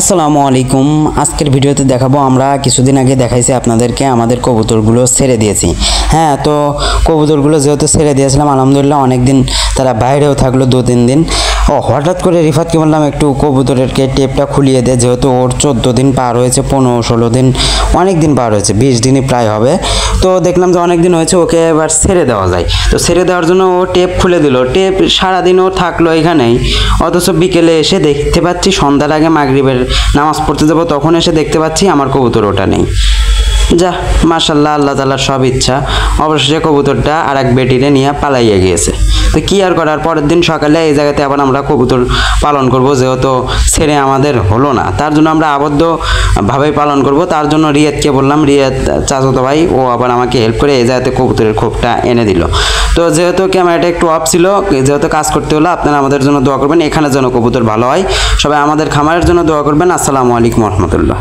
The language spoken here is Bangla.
আসসালামু আলাইকুম। আজকের ভিডিওতে দেখাবো আমরা কিছুদিন আগে দেখাইছি আপনাদেরকে আমাদের কবুতরগুলো ছেড়ে দিয়েছি। হ্যাঁ, তো কবুতরগুলো যেহেতু ছেড়ে দিয়েছিলাম আলহামদুলিল্লাহ অনেক দিন তারা বাইরেও থাকলো 2-3 দিন। হঠাৎ করে রিফাতকে বললাম একটু কবুতরেরকে টেপটা খুলিয়ে দে, যেহেতু ওর 14 দিন পার হয়েছে, 15-16 দিন, অনেক দিন পার হয়েছে, 20 দিনই প্রায় হবে। তো দেখলাম যে অনেক দিন হয়েছে, ওকে এবার ছেড়ে দেওয়া যায়। তো ছেড়ে দেওয়ার জন্য ও টেপ খুলে দিল। টেপ সারাদিন ও থাকলো এখানেই, অথচ বিকেলে এসে দেখতে পাচ্ছি সন্ধ্যার আগে মাগরিবের নামাজ পড়তে যাবো, তখন এসে দেখতে পাচ্ছি আমার কবুতর ওটা নেই। যা মাশাল্লাহ, আল্লাহ তাআলার সব ইচ্ছা, অবশেষে কবুতরটা আর এক বেটিরে নিয়ে পালাইয়া গিয়েছে। তো কী আর করার, পরের দিন সকালে এই জায়গাতে আবার আমরা কবুতর পালন করব, যেহেতু ছেড়ে আমাদের হলো না, তার জন্য আমরা আবদ্ধভাবেই পালন করব। তার জন্য রিয়াদকে বললাম, রিয়াদ চাচাতো ভাই, ও আবার আমাকে হেল্প করে এই জায়গাতে কবুতরের খোপটা এনে দিল। তো যেহেতু ক্যামেরাটা একটু অফ ছিল, যেহেতু কাজ করতে হলো, আপনারা আমাদের জন্য দোয়া করবেন, এখানে যেন কবুতর ভালো হয়। সবাই আমাদের খামারের জন্য দোয়া করবেন। আসসালামু আলাইকুম রহমতুল্লাহ।